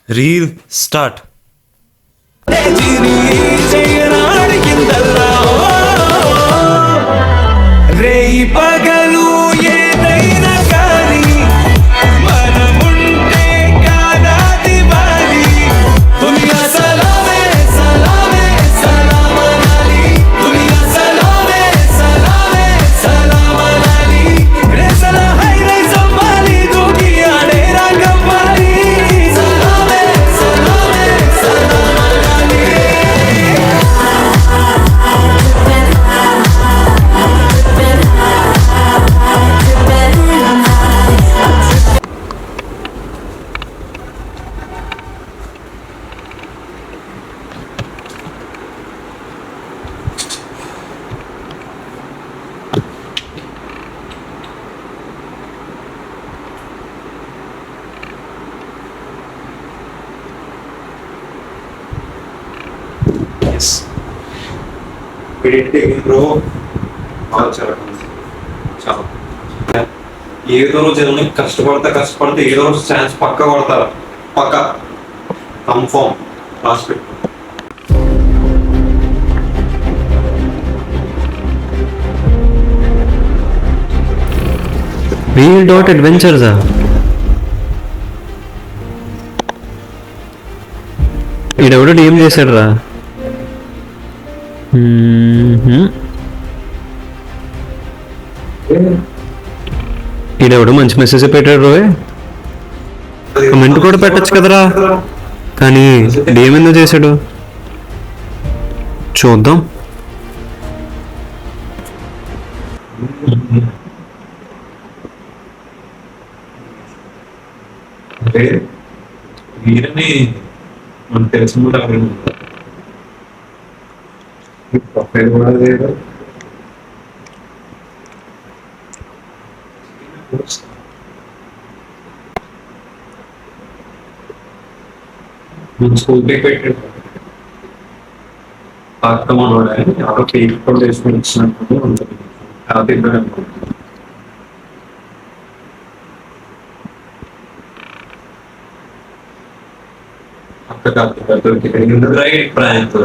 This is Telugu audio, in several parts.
Reel start. రేయి పగలు ఏదైనా కానీ మనముంటే కాదా దివాలి. దునియా సలామే సలామే సలామనాలి. దునియా సలామే సలామే సలామనాలి. రేసల హై రై సంబాలి దూకి ఆడే రాగవ్వాలి. సలామే సలామే సలామనాలి. బ్రో చాలా ఏదో రోజు ఏదైనా కష్టపడితే ఏదో రోజు ఛాన్స్ పక్క కొడతారు. పక్క కన్ఫర్మ్ లాస్ట్ పెట్టు. వీల్ డాట్ అడ్వెంచర్సా? ఈడెవడో ఏం చేశాడు రా? ఈడెవడో మంచి మెసేజ్ పెట్టాడు రోయ్. కమెంట్ కూడా పెట్టచ్చు కదరా, కానీ డేమ్ ఎందుకు చేశాడు చూద్దాం. వీరని మనకు తెలిసిన ప్రొఫైల్ కూడా లేదు. స్కూల్ పేక్ పెట్టాడు పాకమనోడ ఎవరో పేక్ కూడా చేసుకుని ఇచ్చినట్టు ఉంటుంది. అది అక్క కాదు ఎందుకు రైట్ ప్రాయంతో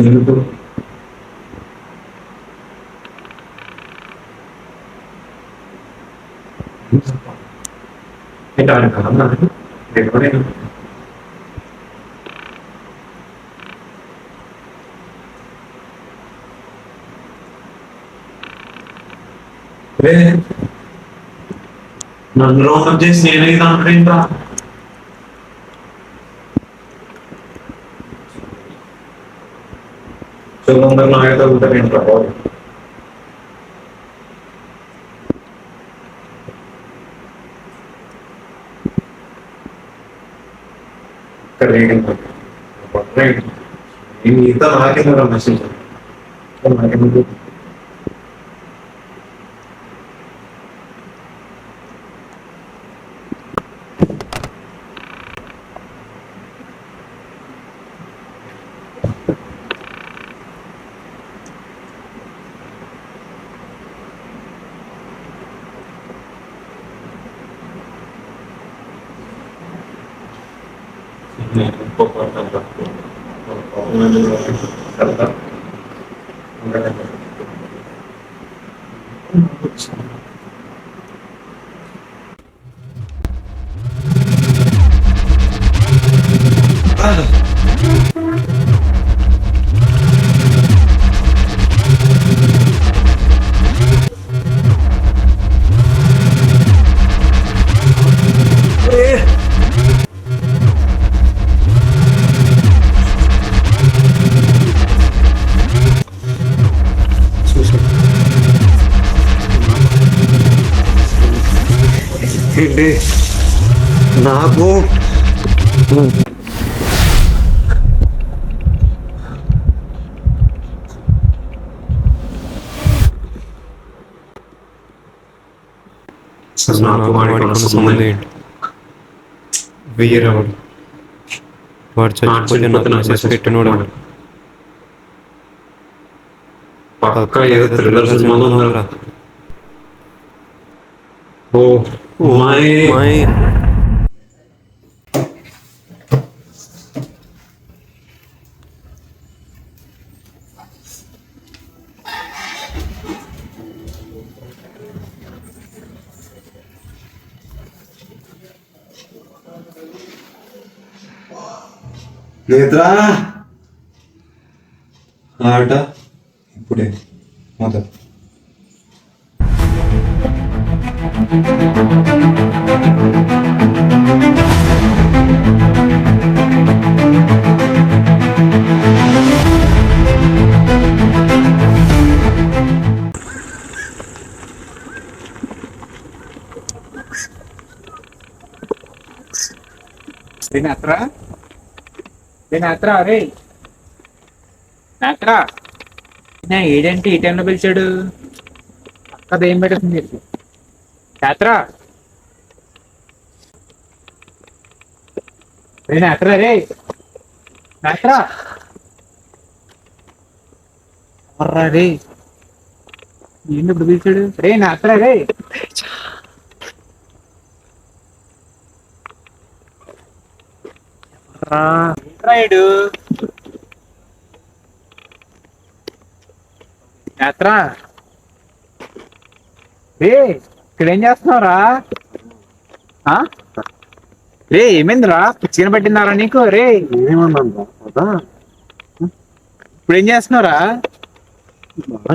ఎందుకు నన్ను రౌండ్ చేసి నేనే దాంట్లో చూడండి నాయ తగ్గుతారు ఏంట్రా మిగతా నాకేంద్ర మెసేజ్ నాకెందుకు ఏంటి నాకు వెయ్యరాడు వాడు చచ్చిపోతే నాకు మెసేజ్ పెట్టినోడు పక్క ఏదో థ్రిల్లర్ సినిమాలో ఉందా? ఓ మై నేత్రా ఆట ఇప్పుడే మొదలు. నేత్రా అరే నేత్రా ఏడంటే ఈ టైంలో పిలిచాడు. అక్కద ఏం పెడుతుంది నేత్రా? నేత్రా రే నేత్రా ఎవర్రా రే? ఏంటి ఇప్పుడు పిలిచాడు? రే నేత్రా రే రాయుడు నేత్రా రే ఇక్కడేం చేస్తున్నావురా? రే ఏమైందిరా? పిచ్చిగా పట్టిందారా నీకు? రే ఇప్పుడు ఏం చేస్తున్నావురా?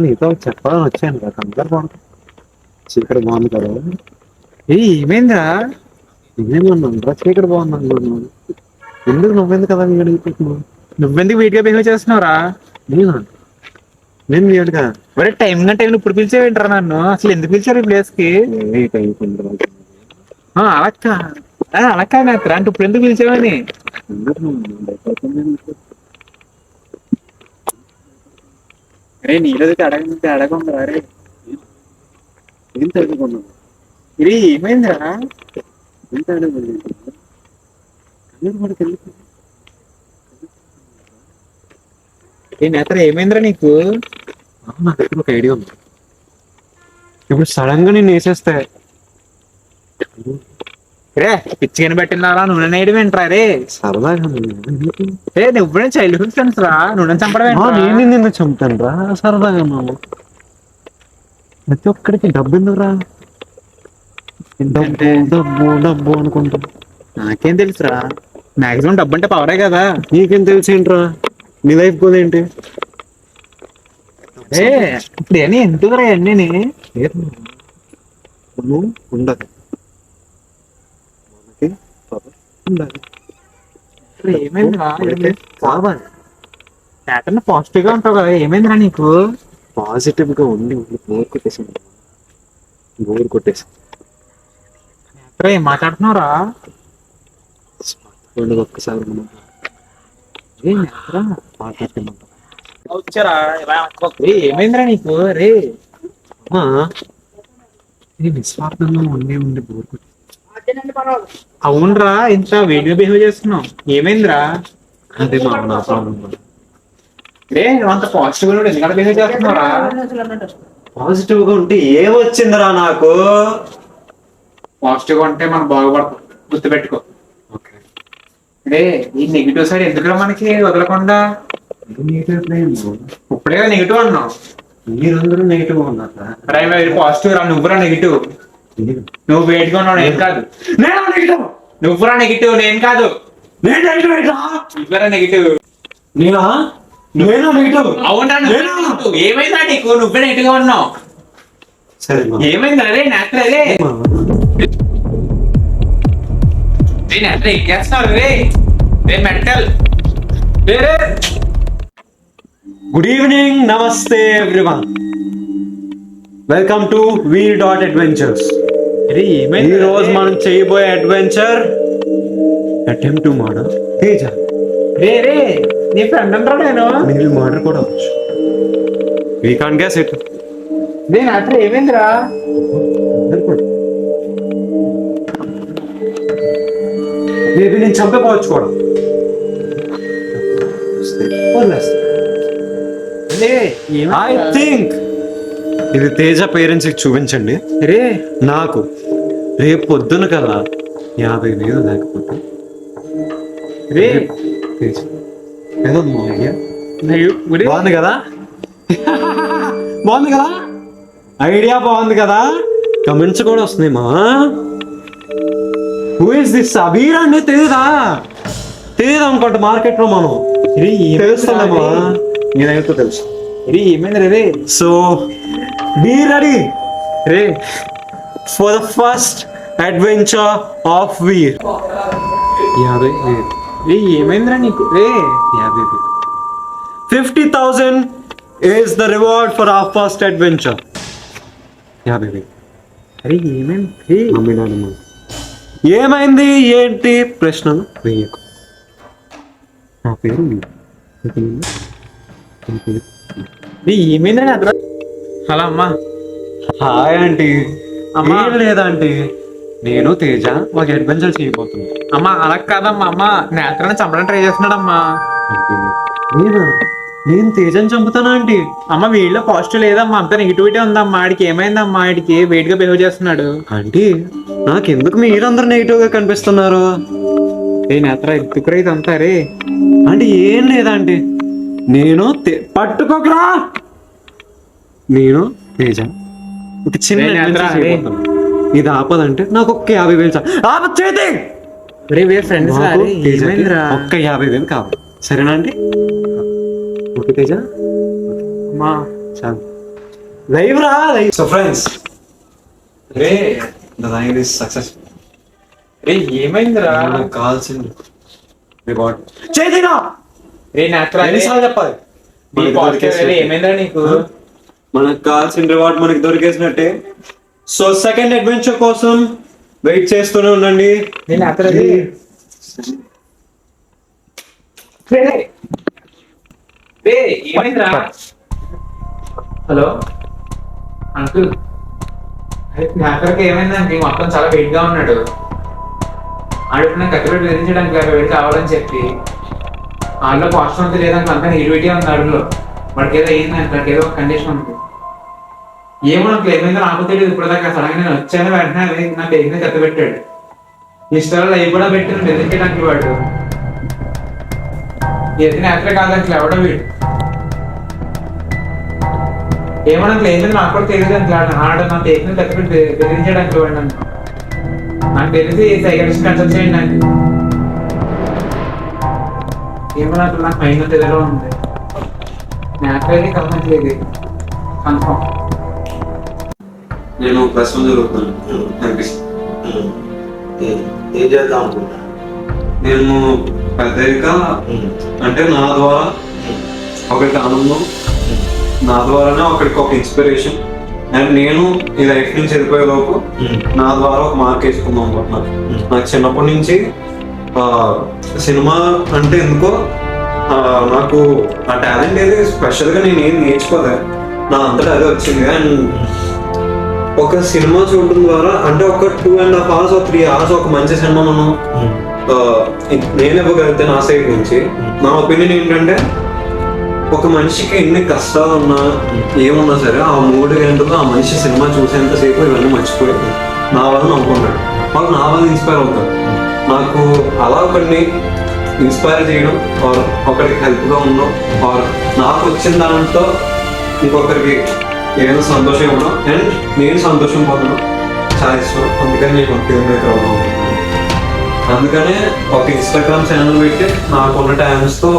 నీతో చెప్పాలని వచ్చాను కదా, అందరు బాగుంటుంది. చీకటి బాగుంది కదా. ఏమైందిరా? ఏమన్నా చీకటి బాగుంది. ఎందుకు నువ్వెందుకు కదా వీడు అడిగిపోతున్నావు? నువ్వెందుకు వీటిగా బిహేవ్ చేస్తున్నావురా? నేను వీడుగా ఒరే టైం ఇప్పుడు పిలిచేవేంటారా నన్ను? అసలు ఎందుకు పిలిచారు ఈ ప్లేస్ కి? అలా కాదు అంటే ఇప్పుడు ఎందుకు పిలిచావని? అరే నీళ్ళకి అడగండి రే. ఏం తగ్గుకున్నావు? ఇది ఏమైందిరా? ఎంత అడగదు నేత్ర ఏమైందిరా నీకు? నా దగ్గర ఒక ఐడియా ఉంది. ఇప్పుడు సడన్ గా నేను వేసేస్తే రే పిచ్చిగా పెట్టినారా? నూనె నేయడం ఏంట్రా? రే సరదాగా రే నువ్వు చైల్డ్హుడ్ ఫ్రెండ్స్ రా. నూనె చంపడం నేను నిన్ను చంపుతాను రా. సరదాగా ఉన్నాము. ప్రతి ఒక్కడికి డబ్బు ఎందుకురా? డబ్బు డబ్బు డబ్బు అనుకుంటా. నాకేం తెలుసురా? మాక్సిమం డబ్బు అంటే పవరే కదా. నీకేం తెలిసేంట్రా? నీ లైఫ్ గోల్ ఏంటి? ఇప్పుడు అని ఎందుకురా అన్నీ ఉండదు. ఏమైందిరా? కావాలి ప్యాటర్న్ పాజిటివ్ గా ఉంటావు కదా, ఏమైందిరా నీకు? పాజిటివ్ గా ఉండి బోర్ కొట్టేసి ఏం మాట్లాడుతున్నావురా? ఒక్కసారి ఏమైందిరా నీకు? రే నిస్వార్థంగా ఉండి బోర్ కొట్టి. అవునరా, ఇంత వేడిగా బిహేవ్ చేస్తున్నావు. ఏమైందిరా? అదే నా ప్రాబ్లం. రే నువ్వు అంత పాజిటివ్ గా ఎందుకంటే బిహేవ్ చేస్తున్నావురా? పాజిటివ్ గా ఉంటే ఏమొచ్చిందిరా నాకు? పాజిటివ్ గా ఉంటే మనం బాగుపడతాం, గుర్తుపెట్టుకో. రే ఈ నెగిటివ్ సైడ్ ఎందుకురా మనకి వదలకుండా? ఇప్పుడే నెగిటివ్ అన్నావు. మీరందరూ నెగిటివ్ గా ఉన్నారా? పాజిటివ్ రా. నువ్వురా నెగిటివ్. నువ్వు వేడిగా ఉన్నావు, నేను కాదు. నువ్వురా నెగిటివ్, నేను కాదు. నువ్వురా నెగిటివ్. అవునా? ఏమైందా నీకు? నువ్వే నెగిటివ్ గా ఉన్నావు. ఏమైంది అరే నేత్ర? రే నేత్ర ఏం చేస్తున్నావు? రే మెంటల్. గుడ్ ఈవినింగ్, నమస్తే ఎవ్రీవన్. Welcome to Veer adventures. ఈ రోజు మనం చేయబోయే adventure attempt to murder Teja. రే నీ ఫ్రెండ్ అంటారా? నేను మేబీ మర్డర్ కూడా అవ్వచ్చు. We can't guess it. Netra ఏమైందిరా? మేబీ నేను చంపకపోవచ్చు కూడా. ఐ థింక్ ఇది తేజ పేరెంట్స్ కి చూపించండి. రే నాకు రేపు పొద్దున కదా 50,000 లేకపోతే రే తేజ ఏదో ఐడియా గుడి బాగుంది కదా? బాగుంది కదా? ఐడియా బాగుంది కదా? కమెంట్స్ కూడా వస్తున్నాయి. మా హూ ఇస్ దిస్? అబీర్ అంటే తెలీదా? తెలియదు అనుకోండి మార్కెట్ లో మనం తెలుస్తుందమ్మా నేనైతే తెలుసు. రే ఏమైంది రే? సో బీ రెడీ రే for the first adventure of Veer. 50,000 రే ఏమైందిరా నీకు? రే 50,000 is the reward for our first adventure. 50,000. అరే ఏమైంది? రే మమ్మీ నాన్నమ్మ ఏమైంది ఏంటి ప్రశ్నలు వేయకు. నా పేరు రే ఏమైందని అదరా? హలో అమ్మా. Hi aunty. అమ్మా. ఏం లేదంటీ, నేను తేజ ఒక అడ్వెంచర్ చేయబోతున్నా. అమ్మా అలా కాదమ్మా. అమ్మా నేత్రాన్ని చంపడానికి ట్రై చేస్తున్నాడమ్మా. ఆంటీ నేనా? నేను తేజని చంపుతానా ఆంటీ? అమ్మ వీళ్ళలో పాజిటివ్ లేదమ్మా, అంత నెగిటివిటీ ఉందమ్మా. ఆడికి ఏమైందమ్మా? ఆడికి వెయిట్ గా బిహేవ్ చేస్తున్నాడు. ఆంటీ నాకెందుకు మీరందరూ నెగిటివ్ గా కనిపిస్తున్నారు? ఏ నేత్ర ఎత్తుకురా ఇదంతా రే. అంటే ఏం లేదంటే నేను పట్టుకోకరా. నేను తేజ ఒక చిన్న రే నేత్ర, adventure చేయబోతున్నా. ఇది ఆపదంటే నాకు ఒక్క 50,000 ఆపచ్చేది. రే వే ఫ్రెండ్స్ నాకు తేజకి ఏమైందిరా? ఒక్క 50,000 కావాలి. సరేనా అండి? ఓకే తేజ, అమ్మా చాలు. లైవ్ రా లైవ్. సో ఫ్రెండ్స్ రే ద లైవ్ ఇస్ సక్సెస్. రే ఏమైందిరా? మనకు కావాల్సింది రివార్డ్ చేదిరా. రే నేత్ర ఎన్నిసార్లు చెప్పాలి? నీ పాజిటివ్ రే ఏమైందిరా నీకు? మనకు కావాల్సిన రివార్డ్ మనకి దొరికేసినట్టే. సో సెకండ్ అడ్వెంచర్ కోసం వెయిట్ చేస్తూనే ఉండండి. నేను నేత్ర రే రే రే ఏమైందిరా? Hello uncle. నేత్రకి ఏమైందండి? మొత్తం చాలా వెయిట్ గా ఉన్నాడు. ఆడుకున్న కత్తిపెట్టి బెదిరించడానికి వెయిట్ కావాలని చెప్పి వాళ్ళలో పాజిటివ్ అంతా లేదంటే అంతా నెగిటివిటీ ఉంది ఆడులో. వాడికి ఏదో అయిందంటే వాడికి ఏదో కండిషన్ ఉంది. ఏమో నాకు ఏమైందో నాకు తెలియదు. ఇప్పుడు దాకా సడన్ గా నేను వచ్చాను వెంటనే అది నాకు ఏమైనా కత్తి పెట్టాడు. ఇష్టాలు అవి కూడా పెట్టాను బెదిరించడానికి వాడు. ఏది నేత్ర కాదంటే ఎవడో వీడు. ఏమో నాకు ఏమైంది నాకు కూడా తెలియదు అంటే ఆడ నా టేక్ని కత్తి పెట్టి బెదిరించడానికి వాడు నన్ను. నాకు తెలిసి సైకాట్రిస్ట్ కన్సల్ట్ చేయండి నాకు. ఏమో నాకు మైండ్ అంత ఏదో ఉంది. నేత్రకి కలమట్లేదు కన్ఫర్మ్. నేను ప్రశ్న జరుగుతున్నాను అనిపిస్తుంది. ఏం చేద్దాం అనుకుంటా? నేను పెద్దగా అంటే నా ద్వారా ఒకరికి ఆనందం, నా ద్వారానే ఒకరికి ఒక ఇన్స్పిరేషన్, అండ్ నేను ఈ లైఫ్ నుంచి వెళ్ళిపోయేలోపు నా ద్వారా ఒక మార్క్ వేసుకుందాం అనుకుంటున్నాను. నాకు చిన్నప్పటి నుంచి సినిమా అంటే ఎందుకో నాకు ఆ టాలెంట్ ఏది స్పెషల్గా నేను ఏం నేర్చుకోలే, నా అంతటా అదే వచ్చింది. అండ్ ఒక సినిమా చూడడం ద్వారా అంటే ఒక 2.5 hours or 3 hours ఒక మంచి సినిమా మనం నేను ఇవ్వగలిగితే నా సైడ్ నుంచి నా ఒపీనియన్ ఏంటంటే, ఒక మనిషికి ఎన్ని కష్టాలు ఉన్నా ఏమున్నా సరే ఆ 3 గంటలు ఆ మనిషి సినిమా చూసేంతసేపు ఇవన్నీ మర్చిపోయి నా వల్ల నవ్వుకున్నాడు, వాళ్ళు నా వల్ల ఇన్స్పైర్ అవుతారు. నాకు అలా ఒకరిని ఇన్స్పైర్ చేయడం ఆర్ ఒకరికి హెల్ప్గా ఉండడం ఆర్ నాకు వచ్చిన దాంట్లో ఇంకొకరికి ఏదైనా సంతోషం ఇవ్వడం అండ్ నేను సంతోషం పొందడం చాలా ఇష్టం. అందుకని నేను ఫిల్మ్ మేకర్ అవుదాం అనుకుంటున్నాను. అందుకనే ఒక ఇన్స్టాగ్రామ్ ఛానల్ పెట్టి నాకున్న టైమ్స్తో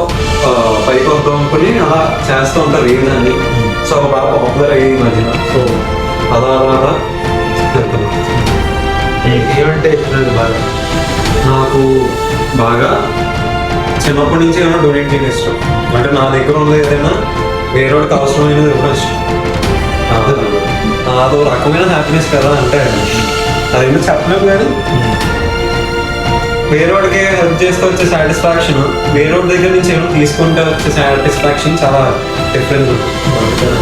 పైకి వద్దాం అనుకుని అలా చేస్తూ ఉంటారు రీల్స్ అన్ని. సో బాగా పాపులర్ అయ్యి మధ్యన. సో అలా అలా ఏమంటే ఇష్టం బాగా? నాకు బాగా చిన్నప్పటి నుంచి ఏమైనా డొనేట్ చేయడం ఇష్టం. అంటే నా దగ్గర ఉన్నది ఏదైనా వేరే వాడికి అవసరమైనది ఇవ్వడం ఇష్టం. అదో రకమైన హ్యాపీనెస్ కదా. అంటే అది ఎందుకు చెప్పలేము, కానీ వేరే వాడికి హెల్ప్ చేస్తే వచ్చే సాటిస్ఫాక్షన్ వేరే వాడి దగ్గర నుంచి ఏమైనా తీసుకుంటే వచ్చే సాటిస్ఫాక్షన్ చాలా డిఫరెంట్ ఉంటుంది. అందుకని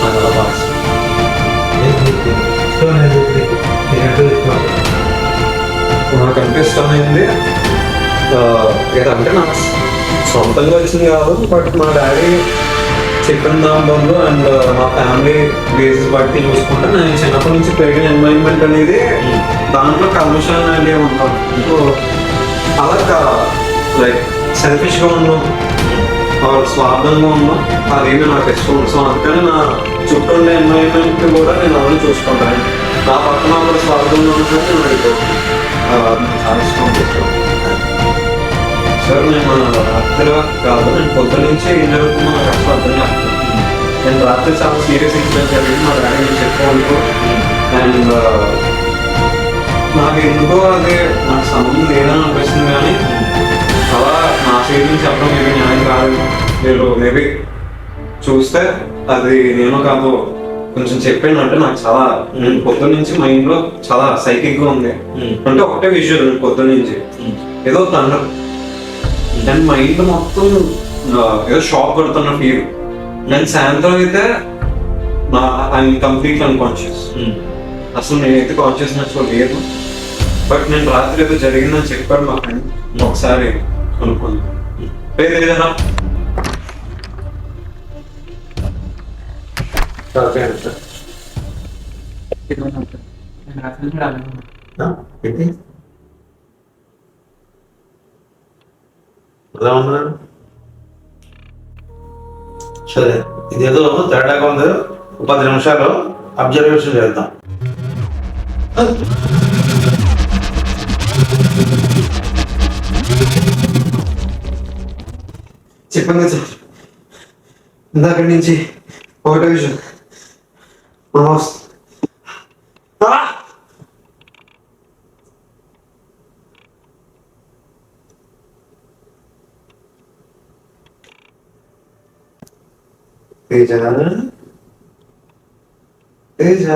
నాకు అలా బాగా ఇష్టం. నాకంటే ఇష్టమైంది ఏదంటే నాకు సొంతంగా వచ్చింది కాదు, బట్ మా డాడీ చెప్పిన దాంట్లో అండ్ మా ఫ్యామిలీ బేసిస్ బట్టి చూసుకుంటే నేను చిన్నప్పటి నుంచి పెరిగిన ఎన్వైరన్మెంట్ అనేది దాంట్లో కల్మిషన్ అనేది ఉంటాను. సో అలా లైక్ సెల్ఫిష్గా ఉన్నాం స్వార్థంగా ఉన్నాం అదేమి నాకు ఇష్టం. సో అందుకని నా చుట్టూ ఉండే ఎన్వైరన్మెంట్ కూడా నేను అన్నీ చూసుకుంటాను. నా పక్కన కూడా స్వార్థంగా ఉన్నట్టు నేను అడిగిపోతాను. చాలా ఇష్టం. సో సార్ నేను రాత్రి కాదు, నేను పొద్దున్న నుంచి ఏం జరుగుతుందో నాకు అసలు అర్థం కాదు. నేను రాత్రి చాలా సీరియస్ ఇన్సిడెంట్ జరిగింది, మా డాడీ చెప్పుకోవద్దు. అండ్ నాకు ఎందుకో అది నాకు సంబంధం లేదని అనిపిస్తుంది, కానీ అలా నా సైడ్ నుంచి చెప్పడం మేబీ న్యాయం కాదు. మీరు మేబీ చూస్తే అది నేను కాదు కొంచెం చెప్పానంటే నాకు చాలా, నేను పొద్దున్న నుంచి మైండ్ లో చాలా సైకిక్ గా ఉంది. అంటే ఒకటే విషయం, నేను పొద్దున్న నుంచి ఏదో తండ్రి అండ్ మైండ్ మొత్తం ఏదో షాక్ కొడుతున్న ఫీల్. నేను సాయంత్రం అయితే ఐఎమ్ కంప్లీట్ అన్కాన్షియస్, అసలు నేనైతే కాన్షియస్నెస్ లో లేదు. బట్ నేను రాత్రి ఏదో జరిగిందని చెప్పాడు మా ఫ్రెండ్, ఒకసారి అనుకున్నాను. పేరు ఏంటి ఎలా ఉన్నారు? సరే, ఇదేదో తేడాగా ఉంది. 10 నిమిషాలు అబ్జర్వేషన్ చేద్దాం. చెప్పండి సార్, ఇందాక నుంచి ఒకటే విషయం. తేజ తేజ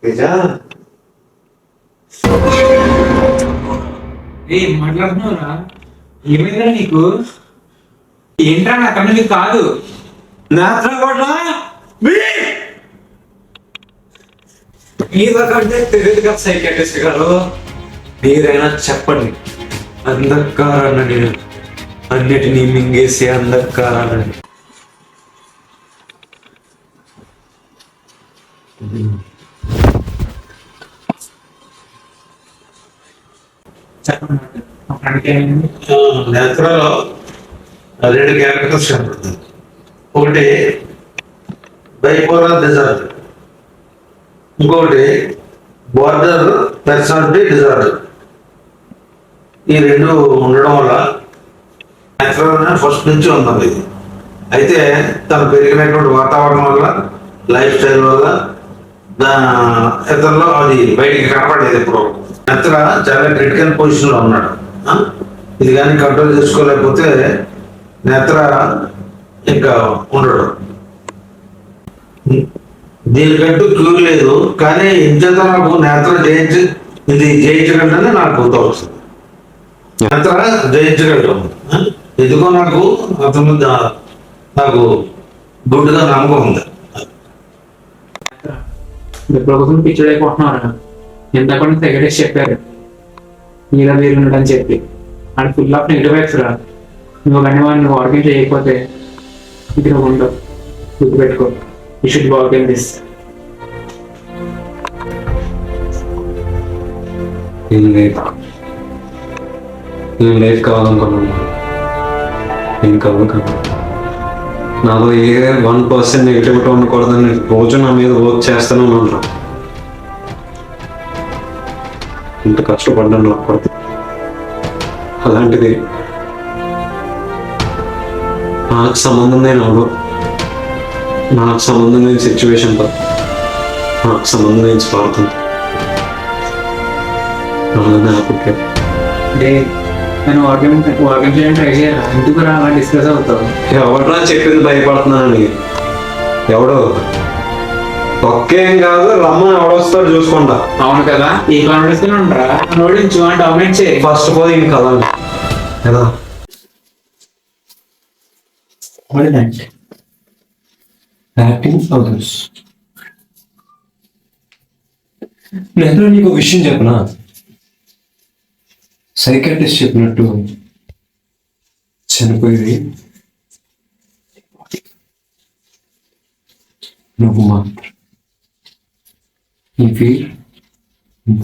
తేజ ఏం మాట్లాడుతున్నావురా? ఏమైందిరా నీకు? ఏంట్రా నా కన్ను నీకు కాదు? మీకంటే తెలియదు కదా సైకాట్రిస్ట్ గారు, మీరైనా చెప్పండి. అంధకారాన్ని అన్నిటినీ మింగేసే అంధకారాన్ని. చెప్పండి మా ఫ్రెండ్కి ఏమైంది? నేత్రలో 2 క్యారెక్టర్స్ కనపడుతుంది. ఒకటి బైపోలార్ డిజార్డర్, ఇంకొకటి బార్డర్ పర్సనాలిటీ డిజార్డర్. ఈ 2 ఉండడం వల్ల నేత్రాలనే ఫస్ట్ నుంచి ఉన్నది. అయితే తను పెరిగినటువంటి వాతావరణం వల్ల, లైఫ్ స్టైల్ వల్ల ఇతరులో అది బయటికి కనపడలేదు. ఇప్పుడు నేత్ర చాలా క్రిటికల్ పొజిషన్ లో ఉన్నాడు. ఇది కానీ కంట్రోల్ చేసుకోలేకపోతే నేత్ర ఇంకా ఉండడు. దీనికంటూ క్యూర్ లేదు, కానీ ఇంచేత నాకు నేత్ర ఇది జయించగలడని నాకు తోస్తుంది. నేత్ర జయించగలడు. ఎందుకో నాకు అతను నాకు గుడ్డుగా నమ్మకం ఉంది. ఇప్పుడు కోసం పిచ్చర్ అయిపోతున్నారా? ఎంత కూడా సెక్రటరీ చెప్పారు మీద మీరు ఉండని చెప్పి, అది ఫుల్ ఆఫ్ నెగిటివ్ వైబ్స్ రా. నువ్వు కానీ వాడిని వాకింగ్ చేయకపోతే ఇది నువ్వు ఉండవు. గుర్తుపెట్టుకో, you should walk in this. ఏం లేదు కావాలనుకున్నాను, ఏం కావాలి కదా. నాలో ఏ 1% నెగిటివిటీ ఉండకూడదని రోజు నా మీద వర్క్ చేస్తూనే ఉన్నాను. ఇంత కష్టపడ్డాను నాకు కొడుతుంది. అలాంటిది నాకు సంబంధం లేని ఎవరు, నాకు సంబంధం లేని సిచ్యువేషన్తో, నాకు సంబంధం లేని స్వార్థం నేను వాకింగ్ చేయడానికి ట్రై చేయాలా? ఎందుకు రా అలా డిస్కస్ అవుతావు? ఎవడరా చెప్పింది భయపడుతున్నానని? ఎవడో ఒక్కేం కాదు, రమ్మని ఎవడొస్తాడు చూసుకుంటా. అవును కదా, ఈ కాన్ఫిడెన్స్ తో ఉండరా? ఓడించు అని డామినేట్ చేయి. ఫస్ట్ ఆఫ్ ఆల్ ఇంక కదండి కదా. నేను నీకు విషయం చెప్పనా? సైకాట్రిస్ట్ చెప్పినట్టు చనిపోయేది నువ్వు మాత్రం. ఈ ఫీల్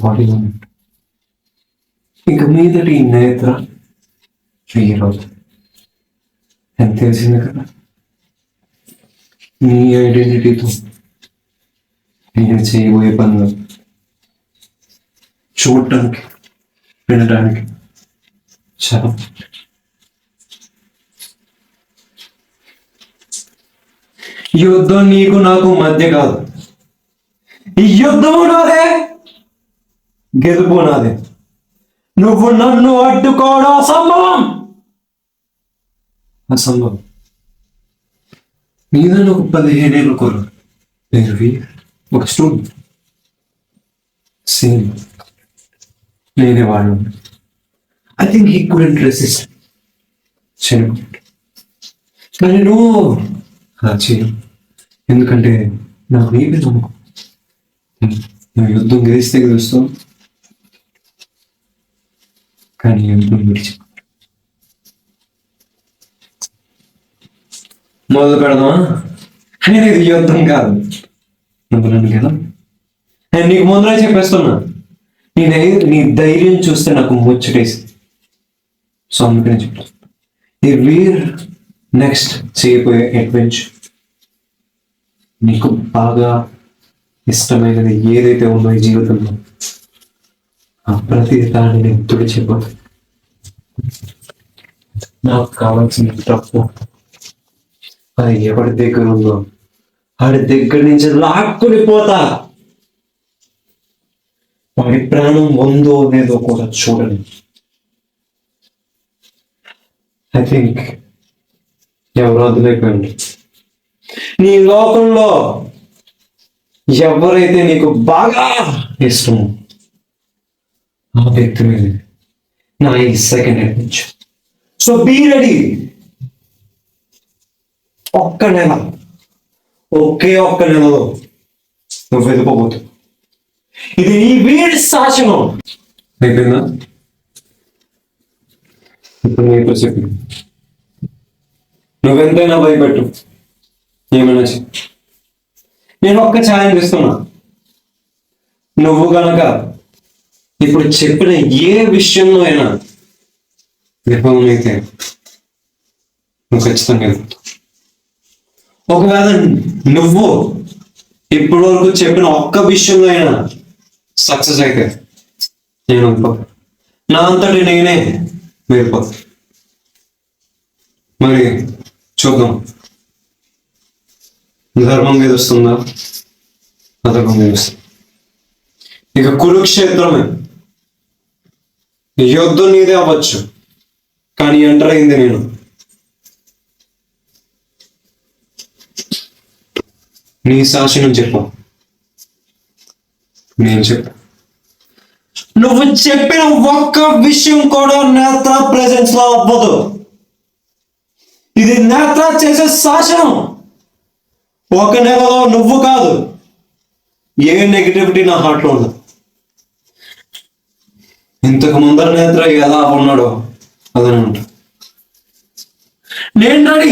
బాడీలో ఉన్నట్టు. ఇంక మీదటి ఈ నేత్ర ఫీల్ అవుతుంది. ఎంత తెలిసింది కదా, నీ ఐడెంటిటీతో నేను చేయబోయే పనులు చూడటానికి వినడానికి చాలా ఈ యుద్ధం నీకు నాకు మధ్య కాదు, ఈ యుద్ధము నాదే, గెలుపు నాదే. నువ్వు నన్ను అడ్డుకోవడం అసంభవం, అసంభవం. మీద ఒక 15 ఏళ్ళు కోరు ఒక స్టూడెంట్ సేమ్ నేనే వాడు. I think he couldn't resist. కానీ నువ్వు అలా చేయను, ఎందుకంటే నాకు నీవే నమ్మకం. నువ్వు యుద్ధం గెలిస్తే గెలుస్తావు, కానీ యుద్ధం విడిచి మొదలు పెడదామా? నేను ఇది యుద్ధం కాదు, నువ్వు నన్ను కదా. నేను నీకు ముందరే చెప్పేస్తున్నా, నీ ధైర్యం చూస్తే నాకు ముచ్చటేసి. సో అందుకనే చెప్తా, ఈ వీర్ నెక్స్ట్ చేయబోయే అడ్వెంచర్ నీకు బాగా ఇష్టమైనది ఏదైతే ఉందో ఈ జీవితంలో, ఆ ప్రతి దాన్ని నేను తుడిచిపోతా. నాకు కావాల్సిన తప్పు అది ఎవరి దగ్గర ఉందో వాడి దగ్గర నుంచి లాక్కుని పోతా. వాడి ప్రాణం ఉందో లేదో కూడా చూడండి. ఐ థింక్ ఎవరు వదిలేకండి, నీ లోకంలో ఎవరైతే నీకు బాగా ఇష్టమో ఆ వ్యక్తి మీద నా ఈ second adventure. So be ready. ఒక్క నెల, ఒక్క నెలలో నువ్వు వెళ్ళిపోబోతు. ఇది నీ వీడి శాసనం. అయిపోయిందా? ఇప్పుడు నీతో చెప్పు, నువ్వెంతైనా భయపెట్టు, ఏమైనా చెప్పు. నేను ఒక్క ఛాలెంజ్ ఇస్తున్నా, నువ్వు గనక ఇప్పుడు చెప్పిన ఏ విషయంలో అయినా విఫలమైతే నువ్వు ఖచ్చితంగా వెళ్తావు. ఒకవేళ నువ్వు ఇప్పటి వరకు చెప్పిన ఒక్క విషయంలో అయినా సక్సెస్ అయితే నేను నా అంతటి నేనే వెళ్ళిపోతా. మరి చూద్దాం, ధర్మం మీద వస్తుందా, అధర్మం మీద వస్తుందా. ఇక కురుక్షేత్రమే, యుద్ధం నీదే అవ్వచ్చు, కానీ ఎంటర్ అయింది నేను. నీ శాసనం చెప్పు, నేను చెప్పు. నువ్వు చెప్పిన ఒక్క విషయం కూడా నేత్ర ప్రెజెన్స్ లో అవ్వదు. ఇది నేత్ర చేసే శాసనం. ఒక నెలలో నువ్వు కాదు, ఏ నెగిటివిటీ నా హార్ట్లో ఉండదు. ఇంతకు ముందర నేత్ర ఎలా ఉన్నాడో అదనే ఉంటా. నేను రెడీ.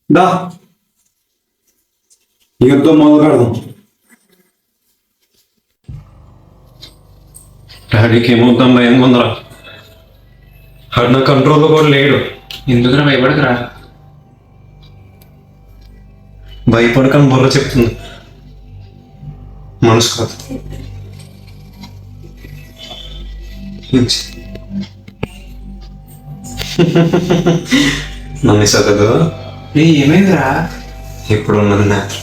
దా, యుద్ధం మొదలు పెడదాం. డాడీకి ఏమవుతాం భయం కొందరా, ఆడు నా కంట్రోల్లో కూడా లేడు. ఎందుకురా భయపడకురా. భయపడకని బుర్ర చెప్తుంది, మనసు కాదు. నన్ను చదదు. ఏమైందిరా? ఇప్పుడు ఉన్నది నేత్ర,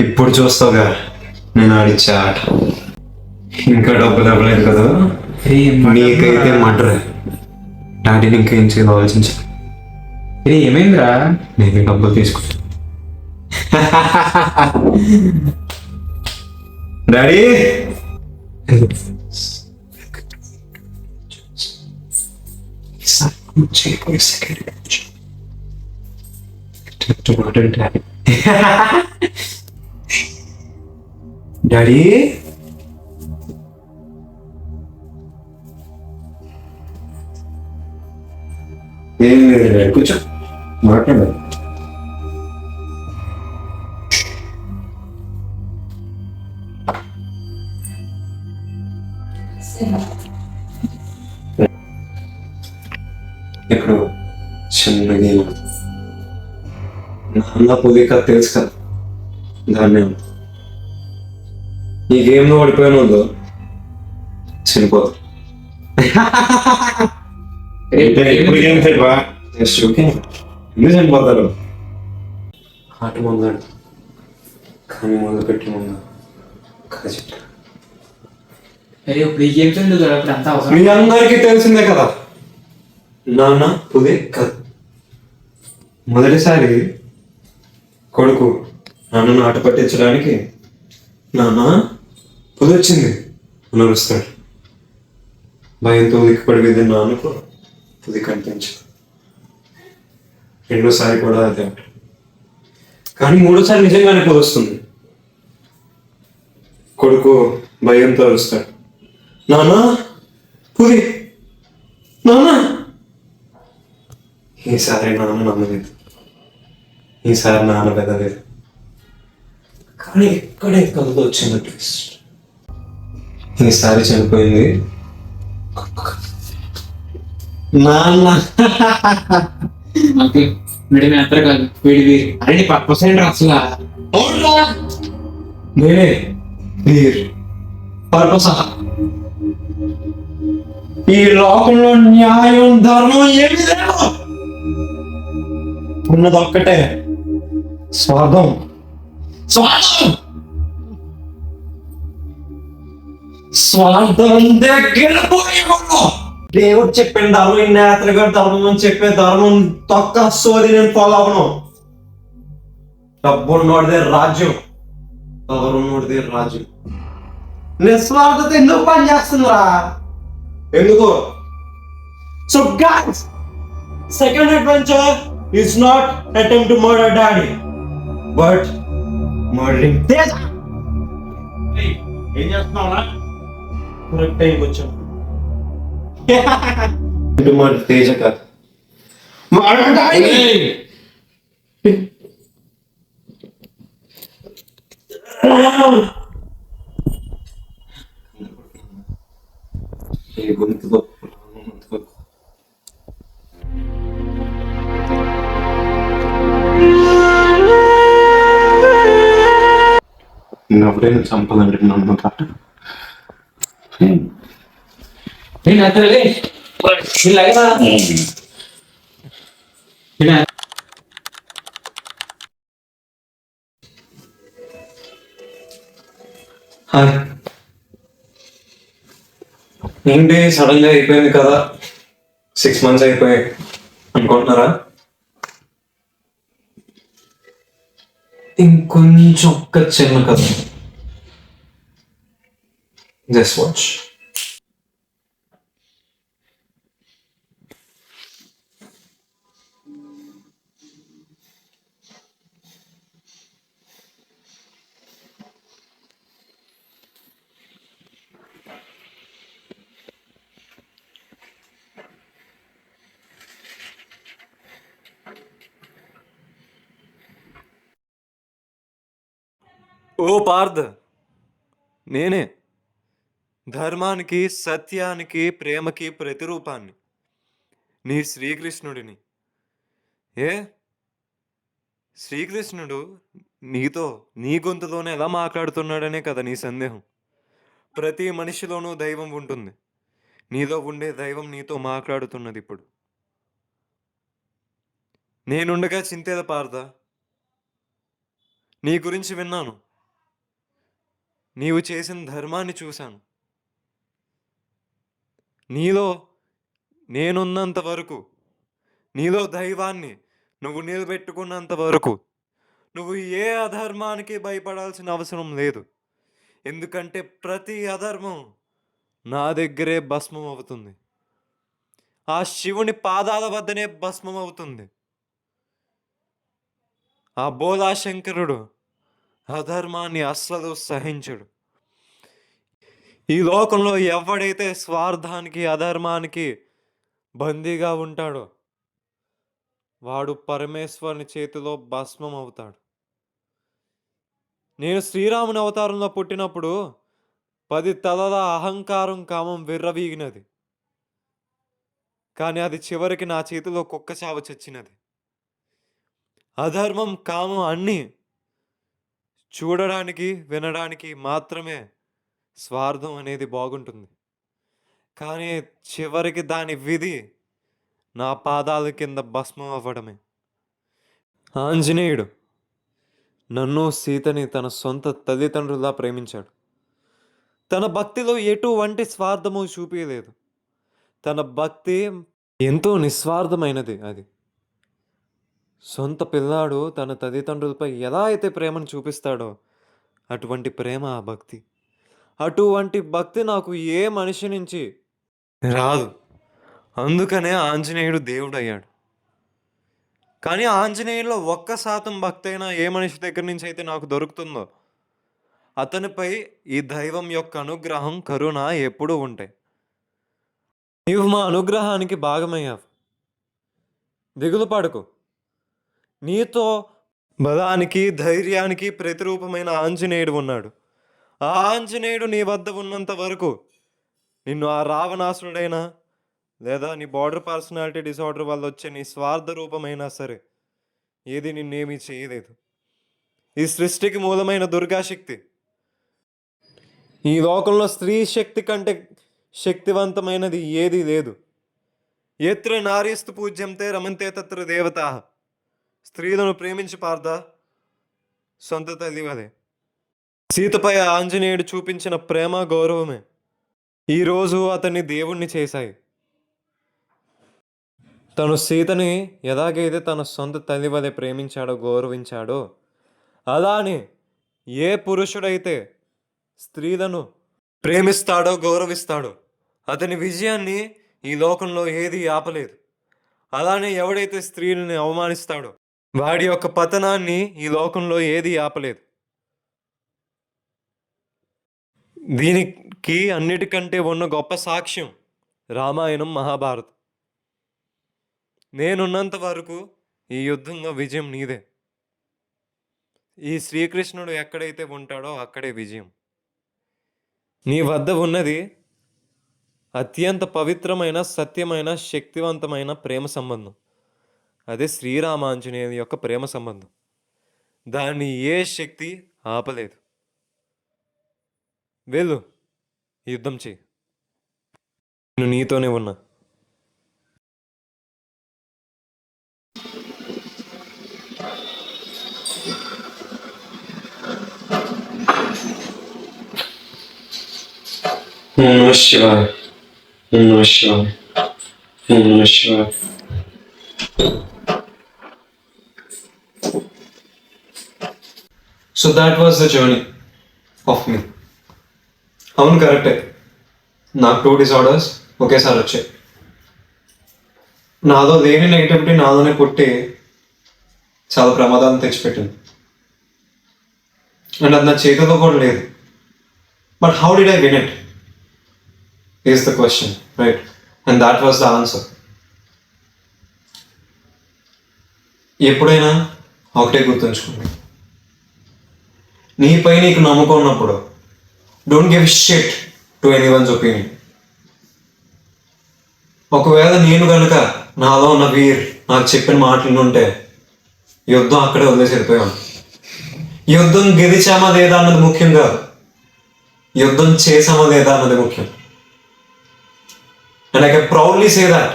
ఇప్పుడు చూస్తావుగా నేను ఆడిచ్చే ఆట. ఇంకా డబ్బు దెబ్బలేదు కదా, నీకైతే మడ్రే. డాడీని ఇంకేం చేయాలో ఆలోచించాలి. ఏమైందిరా? నేను డబ్బులు తీసుకుంటా. డాడీ డాడీ ఏం లేదు డాడీ, కూర్చో మాట్లాడాలి. ఇప్పుడు చిన్న గేమ్, నాన్న పులిక తెలుసు కదా, దాన్ని ఈ గేమ్లో ఓడిపోయిన వాళ్ళు చనిపోతారు. ఇప్పుడు ఏం తెలియవా? జస్ట్ ఓకే, ఎందుకు చనిపోతారు? ఆట ముందాడు కానీ మొదలు పెట్టి ముందు కథ చెప్తా. అరే ఇప్పుడు ఈ గేమ్స్ ఎందుకు ఇప్పుడు అంతా అవసరం? మీ అందరికీ తెలిసిందే కదా, నాన్న పుదే కథ. మొదటిసారి కొడుకు నాన్నను ఆట పట్టించడానికి నాన్న పుదొచ్చింది అని అరుస్తాడు. భయంతో ఉలిక్కిపడి వెళ్ళిన నాన్నకు పుది కనిపించదు. రెండోసారి కూడా అదే అంటాడు. కానీ మూడోసారి నిజంగానే పుదొస్తుంది. కొడుకు భయంతో అరుస్తాడు, నాన్న పుది, నాన్న. ఈసారి నాన్న నమ్మలేదు, ఈసారి నాన్న పెదలేదు. కానీ ఇక్కడే కథతో వచ్చిన ట్విస్ట్. ఈసారి చనిపోయింది నాన్న. నాకు వీడి మేత్ర కాదు, వీడి అరే నీ పర్పస్ ఏంటి అసలు? నేనే వీర్ పర్పస. ఈ లోకంలో న్యాయం ధర్మం ఏమీ లేవు, ఉన్నదొక్కటే స్వార్థం. స్వార్థం స్వార్థం దగ్గర పోయేవాడు. దేవుడు చెప్పిన ధర్మం, ఈ నేత్ర గారు ధర్మం అని చెప్పే ధర్మం తొక్క సోది నేను ఫాలో అవను. డబ్బు ఉన్నోడిదే రాజ్యం, పవర్ ఉన్నోడిదే రాజ్యం. నిస్వార్థత ఎందుకు పని చేస్తుందిరా? ఎందుకు? So guys, second adventure is not attempt to murder daddy, but murdering Teja. ఏం చేస్తున్నావురా? కరెక్ట్ టైంకి వచ్చాం. to murder Teja కాదు, murder daddy. ఈ గొంతులో ఎవరైనా చంపాలంటే నన్ను కాదు. నేను అతలే ఇలాగా హాయ్. ఏంటి సడన్ గా అయిపోయింది కదా, 6 months అయిపోయాయి అనుకుంటున్నారా? ఇంకొంచెం ఒక్క చిన్న కథ, జస్ట్ వాచ్. ఓ పార్థ్, నేనే ధర్మానికి, సత్యానికి, ప్రేమకి ప్రతిరూపాన్ని, నీ శ్రీకృష్ణుడిని. ఏ శ్రీకృష్ణుడు నీతో నీ గొంతులోనే ఎలా మాట్లాడుతున్నాడనే కదా నీ సందేహం. ప్రతి మనిషిలోనూ దైవం ఉంటుంది, నీలో ఉండే దైవం నీతో మాట్లాడుతున్నది ఇప్పుడు. నేనుండగా చింతేద పార్థ, నీ గురించి విన్నాను, నీవు చేసిన ధర్మాన్ని చూశాను. నీలో నేనున్నంత వరకు, నీలో దైవాన్ని నువ్వు నిలబెట్టుకున్నంత వరకు నువ్వు ఏ అధర్మానికి భయపడాల్సిన అవసరం లేదు. ఎందుకంటే ప్రతి అధర్మం నా దగ్గరే భస్మం అవుతుంది, ఆ శివుని పాదాల వద్దనే భస్మం అవుతుంది. ఆ బోలాశంకరుడు అధర్మాన్ని అస్సలు సహించడు. ఈ లోకంలో ఎవడైతే స్వార్థానికి, అధర్మానికి బందీగా ఉంటాడో వాడు పరమేశ్వరుని చేతిలో భస్మం అవుతాడు. నేను శ్రీరాముని అవతారంలో పుట్టినప్పుడు 10 తలల అహంకారం, కామం విర్రవీగినది. కానీ అది చివరికి నా చేతిలో కుక్క చావు చచ్చినది. అధర్మం, కామం అన్నీ చూడడానికి, వినడానికి మాత్రమే స్వార్థం అనేది బాగుంటుంది, కానీ చివరికి దాని విధి నా పాదాల కింద భస్మం అవ్వడమే. ఆంజనేయుడు నన్ను సీతని తన సొంత తల్లిదండ్రులా ప్రేమించాడు. తన భక్తిలో ఎటువంటి స్వార్థము చూపించలేదు. తన భక్తి ఎంతో నిస్వార్థమైనది. అది సొంత పిల్లాడు తన తల్లిదండ్రులపై ఎలా అయితే ప్రేమను చూపిస్తాడో అటువంటి ప్రేమ ఆ భక్తి. అటువంటి భక్తి నాకు ఏ మనిషి నుంచి రాదు. అందుకనే ఆంజనేయుడు దేవుడు అయ్యాడు. కానీ ఆంజనేయుల్లో 1% భక్తి అయినా ఏ మనిషి దగ్గర నుంచి అయితే నాకు దొరుకుతుందో అతనిపై ఈ దైవం యొక్క అనుగ్రహం, కరుణ ఎప్పుడూ ఉంటాయి. నీవు మా అనుగ్రహానికి భాగమయ్యావు. దిగులు పడకు. నీతో బలానికి, ధైర్యానికి ప్రతిరూపమైన ఆంజనేయుడు ఉన్నాడు. ఆ ఆంజనేయుడు నీ వద్ద ఉన్నంత వరకు నిన్ను ఆ రావణాసురుడైనా లేదా నీ బార్డర్ పర్సనాలిటీ డిసార్డర్ వల్ల వచ్చే నీ స్వార్థ రూపమైనా సరే ఏది నిన్నేమీ చేయలేదు. ఈ సృష్టికి మూలమైన దుర్గాశక్తి, ఈ లోకంలో స్త్రీ శక్తి కంటే శక్తివంతమైనది ఏదీ లేదు. ఎత్ర నారీస్తు పూజ్యంతే రమంతే తత్ర దేవతా. స్త్రీలను ప్రేమించి పార్దా సొంత తల్లి వలె. సీతపై ఆంజనేయుడు చూపించిన ప్రేమ, గౌరవమే ఈరోజు అతన్ని దేవుణ్ణి చేశాయి. తను సీతని ఎలాగైతే తన సొంత తల్లి వలె ప్రేమించాడో, గౌరవించాడో, అలానే ఏ పురుషుడైతే స్త్రీలను ప్రేమిస్తాడో, గౌరవిస్తాడో అతని విజయాన్ని ఈ లోకంలో ఏది ఆపలేదు. అలానే ఎవడైతే స్త్రీలని అవమానిస్తాడో వాడి యొక్క పతనాన్ని ఈ లోకంలో ఏది ఆపలేదు. దీనికి అన్నిటికంటే ఉన్న గొప్ప సాక్ష్యం రామాయణం, మహాభారతం. నేనున్నంత వరకు ఈ యుద్ధంలో విజయం నీదే. ఈ శ్రీకృష్ణుడు ఎక్కడైతే ఉంటాడో అక్కడే విజయం. నీ వద్ద ఉన్నది అత్యంత పవిత్రమైన, సత్యమైన, శక్తివంతమైన ప్రేమ సంబంధం. అదే శ్రీరామాంజనేయుని యొక్క ప్రేమ సంబంధం. దాన్ని ఏ శక్తి ఆపలేదు. వెళ్ళు, యుద్ధం చేయి. నేను నీతోనే ఉన్నా. ఓం నమః శివాయ. ఓం నమః శివాయ. ఓం నమః శివాయ. So that was the journey of me. అవును, కరెక్టే. నాకు 2 disorders ఒకేసారి వచ్చాయి. నాలో లేని నెగిటివిటీ నాలోనే పుట్టి చాలా ప్రమాదాన్ని తెచ్చిపెట్టింది. అండ్ అది నా చేతిలో కూడా లేదు. But how did I win it is the question, right? And that was the answer. ఎప్పుడైనా ఒకటే గుర్తుంచుకోండి, నీపై నీకు నమ్మకం ఉన్నప్పుడు don't give shit to anyone's opinion. ఒకవేళ నేను కనుక నాలో ఉన్న వీర్ నాకు చెప్పిన మాటలు ఉంటే యుద్ధం అక్కడే వదిలేసి వెళ్ళిపోయాను. యుద్ధం గెలిచామా లేదా అన్నది ముఖ్యం కాదు, యుద్ధం చేసామా లేదా అన్నది ముఖ్యం. And I can proudly say that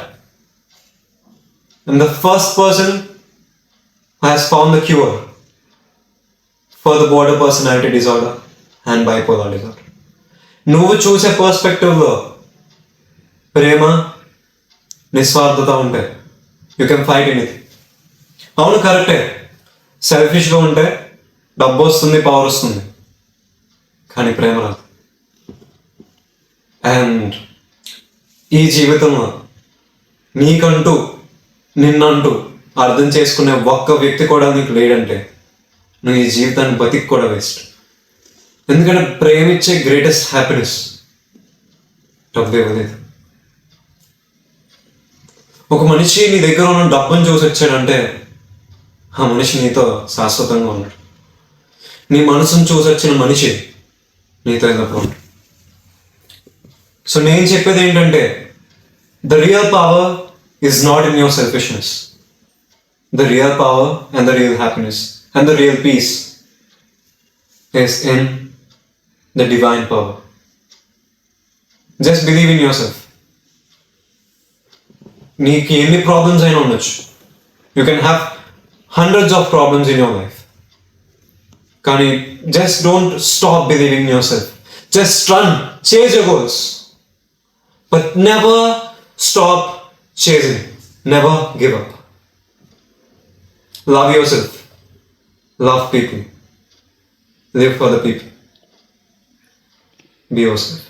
I'm the first person who has found the cure for the border personality disorder and bipolar disorder. నువ్వు చూసే పర్స్పెక్టివ్లో ప్రేమ, నిస్వార్థత ఉంటే యూ కెన్ ఫైట్ ఎనీథింగ్. అవును, కరెక్టే. సెల్ఫిష్గా ఉంటే డబ్బు వస్తుంది, పవర్ వస్తుంది, కానీ ప్రేమ రాదు. అండ్ ఈ జీవితంలో నీకంటూ, నిన్నంటూ అర్థం చేసుకునే ఒక్క వ్యక్తి కూడా నీకు లేడంటే నువ్వు ఈ జీవితాన్ని బతికి కూడా వేస్ట్. ఎందుకంటే ప్రేమించే గ్రేటెస్ట్ హ్యాపీనెస్ డబ్బు ఇవ్వలేదు. ఒక మనిషి నీ దగ్గర ఉన్న డబ్బును చూసి వచ్చాడంటే ఆ మనిషి నీతో శాశ్వతంగా ఉన్నాడు. నీ మనసును చూసి వచ్చిన మనిషి నీతో ఎల్లప్పుడు ఉంటాడు. సో నేను చెప్పేది ఏంటంటే the real power is not in your selfishness. The real power and the real happiness and the real peace is in the divine power just believe in your self. నీకు ఎన్ని ప్రాబ్లమ్స్ అయినా ఉండొచ్చు. You can have hundreds of problems in your life, కానీ just don't stop believing in your self. Just run, chase your goals, but never stop chasing. Never give up. Love your self, love people, live for the people, be yourself.